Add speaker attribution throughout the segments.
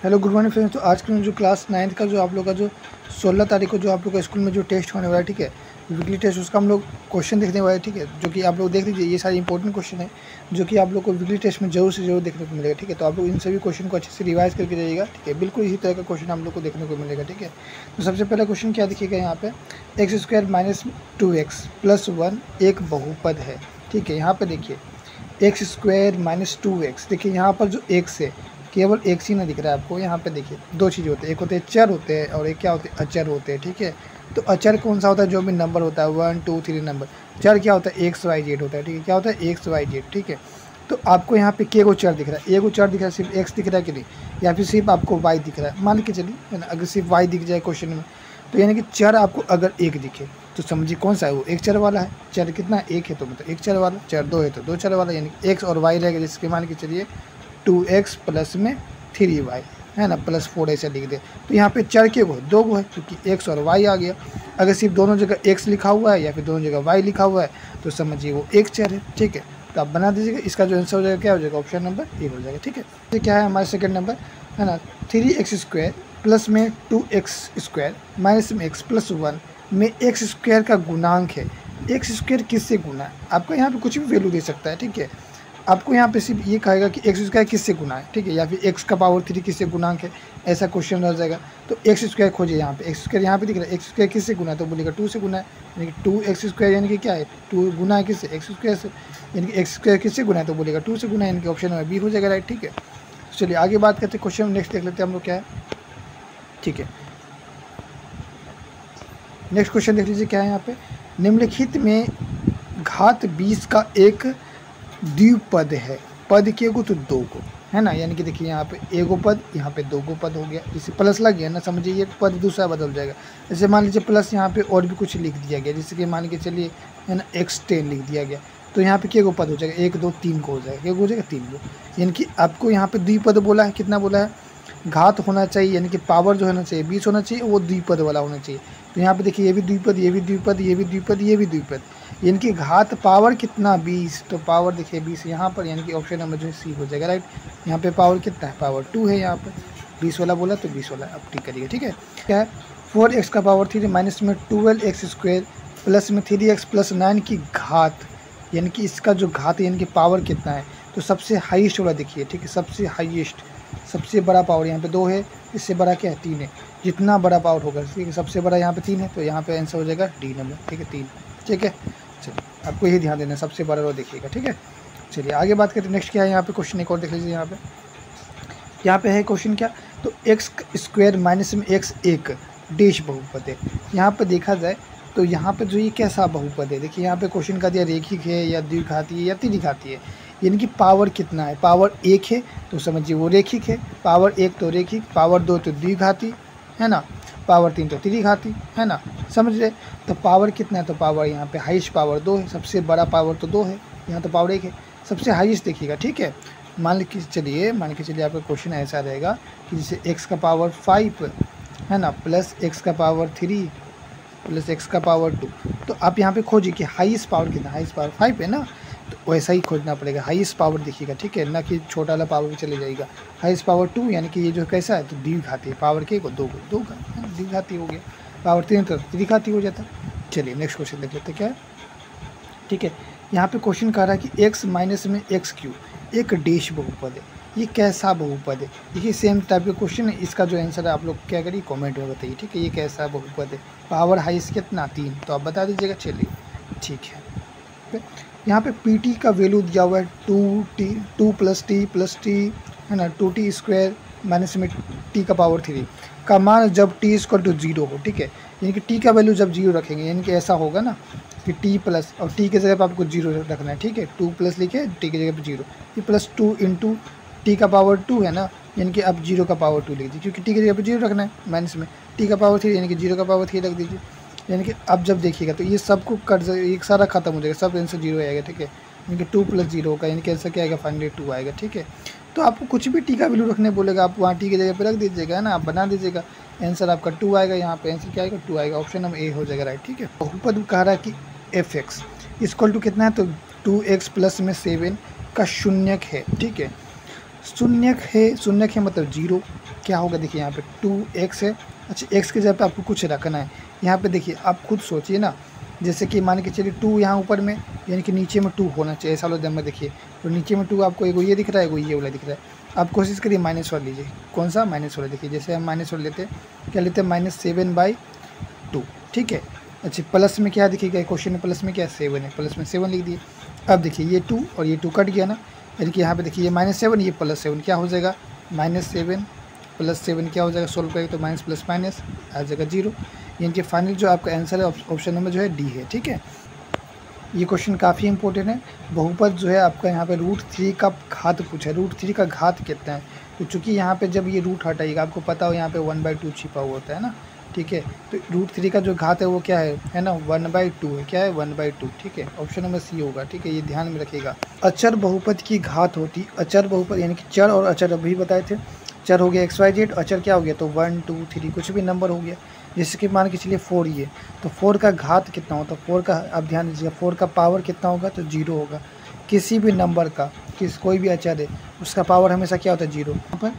Speaker 1: Hello good morning friends. तो आज का जो क्लास 9th का जो आप लोग का जो 16 तारीख को जो आप लोग का स्कूल में जो टेस्ट होने वाला है, ठीक है, वीकली टेस्ट, उसका हम लोग क्वेश्चन देखने वाले हैं, ठीक है, जो कि आप लोग देख लीजिए। ये सारे इंपॉर्टेंट क्वेश्चन है जो कि आप लोग को वीकली टेस्ट में जरूर से जरूर देखने को मिलेगा, ठीक है। तो आप लोग इन सभी क्वेश्चन को अच्छे से रिवाइज करके जाइएगा, ठीक है। बिल्कुल इसी तरह का क्वेश्चन हम लोग को देखने को मिलेगा, ठीक है। तो सबसे पहला क्वेश्चन क्या देखिएगा यहाँ पे, x² - 2x + 1 एक बहुपद है, ठीक है। यहाँ पे देखिए x² - 2x, देखिए यहाँ पर जो x है केवल एक ही ना दिख रहा है आपको। यहाँ पे देखिए दो चीज़ होते हैं, एक होते हैं चर होते हैं और एक क्या होते हैं, अचर होते हैं, ठीक है। तो अचर कौन सा होता है, जो भी नंबर होता है 1 2 3 नंबर। चर क्या होता है, x y z होता है, ठीक है। क्या होता है, x y z, ठीक है। तो आपको यहाँ पे के को चर दिख रहा है, ए को चर दिख रहा है, सिर्फ x दिख रहा है कि नहीं, या फिर सिर्फ आपको y दिख रहा है। मान के चलिए है ना, अगर सिर्फ y दिख जाए क्वेश्चन में, तो यानी कि चर आपको अगर एक दिखे तो समझिए कौन सा है, वो एक चर वाला है। चर कितना, एक है तो मतलब एक चर वाला, चर दो है तो दो चर वाला, यानी कि x और y रहेगा। जिसके मान के चलिए 2x प्लस में 3y है ना, प्लस 4 ऐसे लिख दे। तो यहाँ पे चर के वो दो गो है, क्योंकि x और y आ गया। अगर सिर्फ दोनों जगह x लिखा हुआ है या फिर दोनों जगह y लिखा हुआ है तो समझिए वो एक चर है, ठीक है। तो आप बना दीजिएगा। इसका जो आंसर हो जाएगा क्या हो जाएगा, ऑप्शन नंबर ए हो जाएगा, ठीक है। ये क्या है हमारा सेकंड नंबर है ना, 3x² प्लस में 2x² माइनस में x प्लस 1 में x² का गुणांक है। x² किससे गुना है, आपको यहाँ पे कुछ भी वैल्यू दे सकता है, ठीक है। आपको यहाँ पे सिर्फ ये कहेगा कि x² किससे गुना है, ठीक है, या फिर x का पावर 3 किससे गुणांक है, ऐसा क्वेश्चन रह जाएगा। तो x² खोजिए। यहाँ पे x² यहाँ पे दिख रहा है, x² किससे गुना है, तो बोलेगा 2 से गुना है, यानी कि 2x² यानी कि क्या है, 2 गुना है किससे, x² से, यानी कि x² किससे गुना है, तो बोलेगा 2 से गुना है, यानी कि ऑप्शन नंबर बी हो जाएगा, राइट, ठीक है। चलिए आगे बात करते हैं, क्वेश्चन नेक्स्ट देख लेते हैं हम लोग क्या है, ठीक है। नेक्स्ट क्वेश्चन देख लीजिए क्या है यहाँ पे, निम्नलिखित में घात 20 का एक द्विपद है, पद के को तो दो को है ना, यानी कि देखिए यहाँ पे एगो पद, यहाँ पे दो गो पद हो गया। इसे प्लस लग गया ना, समझिए ये पद दूसरा बदल जाएगा। जैसे मान लीजिए प्लस यहाँ पे और भी कुछ लिख दिया गया, जैसे कि मान के चलिए है ना x10 लिख दिया गया, तो यहाँ पे क्या गो पद हो जाएगा, 1 2 3 को हो जाएगा, क्या हो जाएगा 3 को। यानी कि आपको यहाँ पे द्विपद बोला है, कितना बोला है, घात होना चाहिए, यानी कि पावर जो होना चाहिए 20 होना चाहिए, वो द्विपद वाला होना चाहिए। तो यहाँ पे देखिए ये भी द्विपद, ये भी द्विपद, ये भी द्विपद, ये भी द्विपद, यानी कि घात पावर कितना 20, तो पावर देखिए 20 यहाँ पर, यानी कि ऑप्शन नंबर जो है सी हो जाएगा, राइट। यहाँ पे पावर कितना है, पावर 2 है, यहाँ पर 20 वाला बोला तो 20 वाला अब टिक करिएगा, ठीक है। क्या है, 4x का पावर 3 माइनस में 12x² प्लस में 3x प्लस 9 की घात, यानी कि इसका जो घात है यानी कि पावर कितना है, तो सबसे हाईएस्ट वाला देखिए, ठीक है, सबसे हाईएस्ट, सबसे बड़ा पावर यहाँ पे 2 है, इससे बड़ा क्या है 3 है। जितना बड़ा पावर होगा, ठीक है, सबसे बड़ा यहाँ पे 3 है, तो यहाँ पे आंसर हो जाएगा डी नंबर, ठीक है, 3, ठीक है। चलिए आपको यही ध्यान देना है, सबसे बड़ा रो देखिएगा, ठीक है। चलिए आगे बात करते हैं, नेक्स्ट क्या है यहाँ पे क्वेश्चन, एक और देख लीजिए। यहाँ पे है क्वेश्चन क्या, तो x² माइनस में x एक डेश बहुपद है। यहाँ पे देखा जाए तो यहाँ पे जो ये कैसा बहुपद है, देखिए यहाँ पे क्वेश्चन का दिया रेखिक है या द्विघाती है या त्रिघाती है, यानी कि पावर कितना है, पावर 1 है तो समझिए वो रेखिक है, पावर 1 तो रेखिक, पावर 2 तो द्विघाती है ना, पावर 3 तो त्रिघाती है ना, समझ रहे। तो पावर कितना है, तो पावर यहाँ पे हाईएस्ट पावर 2 है, सबसे बड़ा पावर तो 2 है, यहाँ तो पावर 1 है, सबसे हाईएस्ट देखिएगा, ठीक है। मान के चलिए आपका क्वेश्चन ऐसा रहेगा कि जैसे x का पावर 5 है ना, प्लस x का पावर 3 प्लस x का पावर 2, तो आप यहाँ पे खोजिए कि हाईएस्ट पावर कितना, हाईएस्ट पावर 5 है ना, तो वैसा ही खोजना पड़ेगा, हाईएस्ट पावर देखिएगा, ठीक है ना, कि छोटा वाला पावर भी चले जाएगा। हाईएस्ट पावर 2 यानी कि ये जो कैसा है, तो द्विघाती है, पावर के को दो का द्विघाती हो गया, पावर 3 तो त्रिघाती हो जाता। चलिए नेक्स्ट क्वेश्चन देख लेते क्या है, ठीक है। यहाँ पे क्वेश्चन कह रहा है कि x माइनस में x³ एक डेश बहुपद है, ये कैसा बहुपद है। देखिए सेम टाइप का क्वेश्चन है, इसका जो आंसर है आप लोग क्या करिए कमेंट में बताइए, ठीक है। ये कैसा बहुपद है, पावर हाईएस्ट कितना 3, तो आप बता दीजिएगा, चलिए ठीक है। यहाँ पे PT का वैल्यू दिया हुआ है 2 प्लस टी है ना, 2t² माइनस में t का पावर 3 का मान जब t = 0 हो, ठीक है, यानी कि t का वैल्यू जब 0 रखेंगे, यानी कि ऐसा होगा ना कि t प्लस और t के जगह पर आपको 0 रखना है, ठीक है, 2 प्लस लिखे t की जगह पर 0, ये प्लस 2 इंटू t का पावर 2 है ना, यानी कि आप 0 का पावर 2 लिख दीजिए, क्योंकि t की जगह पर 0 रखना है, माइनस में t का पावर 3 यानी कि 0 का पावर 3 रख दीजिए। यानी कि अब जब देखिएगा तो ये सबको कट जाएगा, एक सारा खत्म हो जाएगा, सब आंसर 0 आएगा, ठीक है, यानी कि 2 + 0 का, यानी कि आंसर क्या आएगा, फाइनली 2 आएगा, ठीक है। तो आपको कुछ भी टी का वैल्यू रखने बोलेगा, आप वहाँ टी की जगह पे रख दीजिएगा, है ना, आप बना दीजिएगा, आंसर आपका 2 आएगा, यहाँ पे आंसर क्या आएगा 2 आएगा, ऑप्शन नंबर ए हो जाएगा, राइट, ठीक है। बहुपद कह रहा है कि fx = कितना है, तो 2x प्लस में 7 का शून्यक है, ठीक है। शून्यक है मतलब जीरो। क्या होगा देखिए यहाँ पे 2x है। अच्छा x के जगह पे आपको कुछ रखना है। यहाँ पे देखिए आप खुद सोचिए ना, जैसे कि मान के चलिए 2 यहाँ ऊपर में यानी कि नीचे में 2 होना चाहिए, ऐसा लो जब में देखिए तो नीचे में 2 आपको एगो ये दिख रहा है, एगो ये वाला दिख रहा है। आप कोशिश करिए माइनस वाला लीजिए। कौन सा माइनस वाला? देखिए जैसे हम माइनस वाला लेते हैं, क्या लेते हैं -7/2, ठीक है। अच्छा प्लस में क्या दिखेगा क्वेश्चन में? प्लस में क्या 7 है, प्लस में 7 लिख दिए। अब देखिए ये 2 और ये 2 कट गया ना, यानी कि यहाँ पे देखिए ये -7 ये +7 क्या हो जाएगा, -7 + 7 क्या हो जाएगा, सोल्व करेंगे तो माइनस प्लस माइनस आ जाएगा 0। यानी कि फाइनल जो आपका आंसर है ऑप्शन नंबर जो है डी है, ठीक है। ये क्वेश्चन काफ़ी इंपॉर्टेंट है। बहुपद जो है आपका यहाँ पे √3 का घात पूछा है, √3 का घात कितना है। तो चूँकि यहाँ पे जब ये रूट हटाइएगा आपको पता हो यहाँ पे 1/2 छिपा हुआ होता है ना, ठीक है। तो √3 का जो घात है वो क्या है ना 1/2 है। क्या है 1/2, ठीक है। ऑप्शन नंबर सी होगा, ठीक है। ये ध्यान में रखिएगा। अचर बहुपद की घात होती, अचर बहुपद यानी कि चर और अचर अभी बताए थे। चर हो गया XYZ, अचर क्या हो गया तो 1 2 3 कुछ भी नंबर हो गया। जैसे कि मान के चलिए 4 ये, तो 4 का घात कितना होता है, 4 का आप ध्यान दीजिएगा 4 का पावर कितना होगा तो 0 होगा। किसी भी नंबर का कोई भी अचर है उसका पावर हमेशा क्या होता है 0। यहाँ पर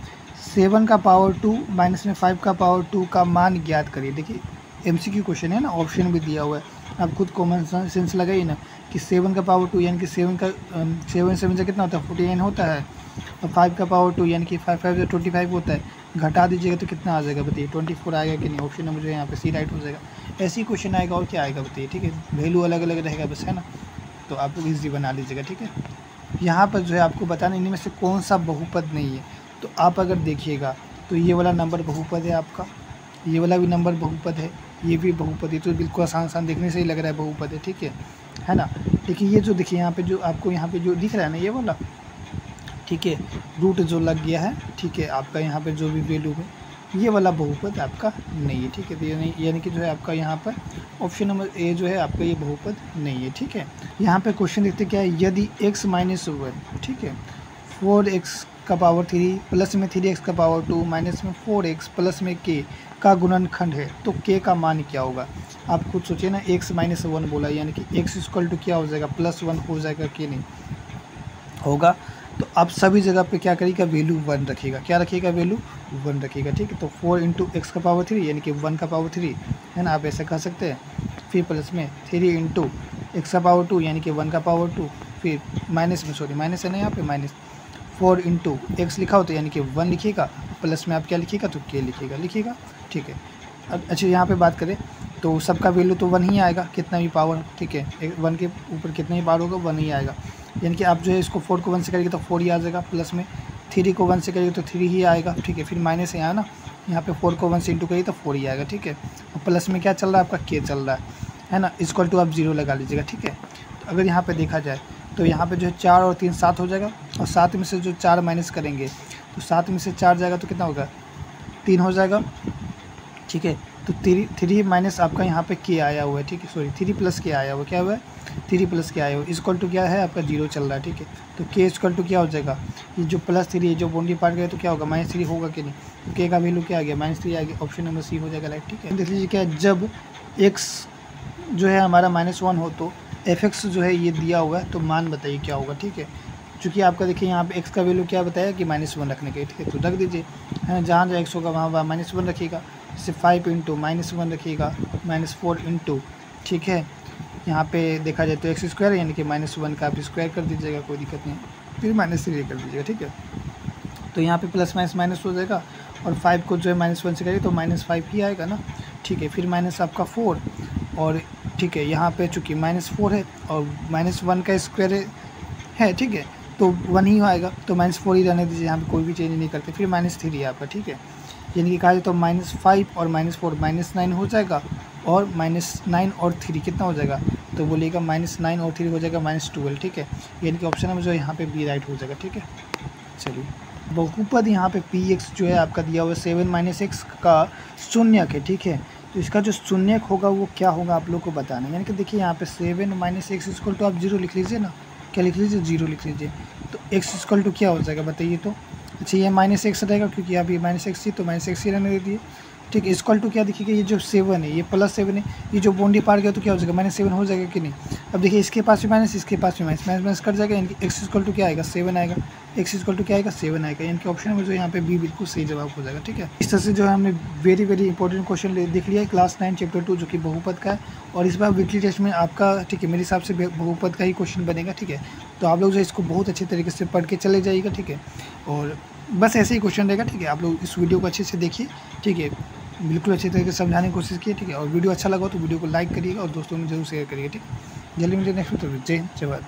Speaker 1: 7 का पावर 2 माइनस में 5 का पावर 2 का मान ज्ञात करिए। देखिए MCQ क्वेश्चन है ना, ऑप्शन भी दिया हुआ है, आप खुद कॉमन सेंस लगाइए ना कि 7 का पावर 2 यानी कि 7 7 से कितना होता है 49 होता है, और 5 का पावर 2 यानी कि 5 5 से 25 होता है। घटा दीजिएगा तो कितना आ जाएगा बताइए, 24 आएगा कि नहीं। ऑप्शन नंबर जो है यहाँ पे सी राइट हो जाएगा। ऐसे ही क्वेश्चन आएगा और क्या आएगा बताइए, ठीक है। वैल्यू अलग अलग रहेगा बस, है ना, तो आप लोग ईजी बना लीजिएगा, ठीक है। यहाँ पर जो है आपको बताना इनमें से कौन सा बहुपद नहीं है। तो आप अगर देखिएगा तो ये वाला नंबर बहुपद है आपका, ये वाला भी नंबर बहुपद है, ये भी बहुपद है। तो बिल्कुल आसान देखने से ही लग रहा है बहुपद है, ठीक है ना। देखिए ये जो देखिए यहाँ पे जो आपको यहाँ पे जो दिख रहा है ना ये वाला, ठीक है, रूट जो लग गया है, ठीक है, आपका यहाँ पे जो भी वैल्यू है ये वाला बहुपद आपका नहीं है, ठीक है। तो यानी कि जो है आपका यहाँ पर ऑप्शन नंबर ए जो है आपका ये बहुपद नहीं है, ठीक है। यहाँ पे क्वेश्चन देखते क्या है, यदि x - 1, ठीक है, 4x का पावर 3 प्लस में 3x का पावर 2 माइनस में 4x प्लस में k का गुणनखंड है तो k का मान क्या होगा। आप खुद सोचिए ना, x - 1 बोला यानी कि x = क्या हो जाएगा +1 हो जाएगा कि नहीं होगा। तो आप सभी जगह पे क्या करिएगा वैल्यू 1 रखिएगा। क्या रखिएगा वैल्यू 1 रखिएगा, ठीक है। तो 4 × x का पावर 3 यानी कि 1 का पावर 3 है ना, आप ऐसा कह सकते हैं। फिर प्लस में 3 × x का पावर 2 यानी कि 1 का पावर 2, फिर माइनस है ना यहाँ पे माइनस 4 × x लिखा हो तो यानी कि 1 लिखिएगा, प्लस में आप क्या लिखिएगा तो k लिखिएगा, ठीक है। अब अच्छा यहाँ पे बात करें तो सबका वैल्यू तो 1 ही आएगा, कितना भी पावर, ठीक है, 1 के ऊपर कितना ही पावर होगा 1 ही आएगा। यानी कि आप जो है इसको 4 को 1 से करेंगे तो 4 ही आ जाएगा, प्लस में 3 को 1 से करेंगे तो 3 ही आएगा, ठीक है। फिर माइनस है यहाँ ना, यहाँ पे 4 को 1 से इंटू करिए तो 4 ही आएगा, ठीक है। और प्लस में क्या चल रहा है आपका k चल रहा है ना, इक्वल टू आप 0 लगा लीजिएगा, ठीक है। तो अगर यहाँ पे देखा जाए तो यहाँ पे जो है 4 और 3 7 हो जाएगा, और 7 में से जो 4 माइनस करेंगे तो 7 में से 4 जाएगा तो कितना होगा 3 हो जाएगा, ठीक है। तो 3 माइनस आपका यहाँ पे k आया हुआ है, ठीक है, सॉरी 3 + k आया हुआ, क्या हुआ है 3 + k आया हुआ, इक्वल टू क्या है आपका 0 चल रहा है, ठीक है। तो k = क्या हो जाएगा, ये जो +3 है जो बाउंड्री पार गया तो क्या होगा -3 होगा कि नहीं, तो k का वैल्यू क्या आ गया -3 आ गया। ऑप्शन नंबर सी हो जाएगा राइट, ठीक है। देख लीजिए क्या जब x जो है हमारा -1 हो तो f(x) जो है ये दिया हुआ है, तो मान बताइए क्या होगा, ठीक है। चूँकि आपका देखिए यहाँ पे x का वैल्यू क्या बताया कि -1 रखने के, ठीक है, तो रख दीजिए, है जहाँ x होगा वहाँ -1 रखिएगा। जैसे 5 × -1 रखिएगा, -4 × ठीक है। यहाँ पे देखा जाए तो x² यानी कि -1 का आप स्क्वायर कर दीजिएगा, कोई दिक्कत नहीं, फिर -3 कर दीजिएगा, ठीक है। तो यहाँ पे प्लस माइनस हो जाएगा, और 5 को जो है -1 से करिए तो -5 ही आएगा ना, ठीक है। फिर माइनस आपका 4 और ठीक है, यहाँ पे चूँकि -4 है और -1 का स्क्वायर है, ठीक है, तो 1 ही आएगा, तो -4 ही रहने दीजिए, यहाँ पे कोई भी चेंज नहीं करते। फिर -3 है आपका, ठीक है। यानी कि कहा जाए तो -5 और -4 -9 हो जाएगा, और -9 और 3 कितना हो जाएगा तो बोलिएगा -9 और 3 हो जाएगा -12, ठीक है। यानी कि ऑप्शन नंबर जो है यहाँ पे बी राइट हो जाएगा, ठीक है। चलिए बहुपद यहाँ पे px जो है आपका दिया हुआ 7 - x का शून्यक है, ठीक है। तो इसका जो शून्यक होगा वो क्या होगा आप लोग को बताना है। यानी कि देखिए यहाँ पे 7 - x = आप 0 लिख लीजिए ना, क्या लिख लीजिए 0 लिख लीजिए। तो x = क्या हो जाएगा बताइए तो। अच्छा ये -x रहेगा क्योंकि यहाँ पे -x थी तो -x ही रहने दे दिए। ठीक है। इक्वल टू क्या देखिएगा, ये जो 7 है ये +7 है, ये जो बाउंड्री पार गया तो क्या हो जाएगा -7 हो जाएगा कि नहीं। अब देखिए इसके पास भी माइनस, इसके पास भी माइनस, माइनस माइनस कट जाएगा, यानी कि x इक्वल टू क्या आएगा 7 आएगा, x इक्वल टू क्या आएगा 7 आएगा, यानी कि ऑप्शन में जो यहाँ पे बी बिल्कुल सही जवाब हो जाएगा। ठीक है, इस तरह से जो है हमने वेरी इंपॉर्टेंट क्वेश्चन देख लिया है क्लास 9 चैप्टर 2 जो कि बहुपद का है, और इस बार वीकली टेस्ट में आपका ठीक है मेरे हिसाब से बहुपद का ही क्वेश्चन बनेगा। ठीक है, तो आप लोग जो इसको बहुत अच्छे तरीके से पढ़ के चले जाइएगा। ठीक है, और बस ऐसे ही क्वेश्चन रहेगा। ठीक है, आप लोग इस वीडियो को अच्छे से देखिए। ठीक है, बिल्कुल अच्छे तरीके से समझाने की कोशिश की। ठीक है, और वीडियो अच्छा लगा तो वीडियो को लाइक करिएगा और दोस्तों में जरूर शेयर करिएगा। ठीक है, जल्दी मिलते हैं नेक्स्ट वीडियो में। जय हिंद, जय भारत।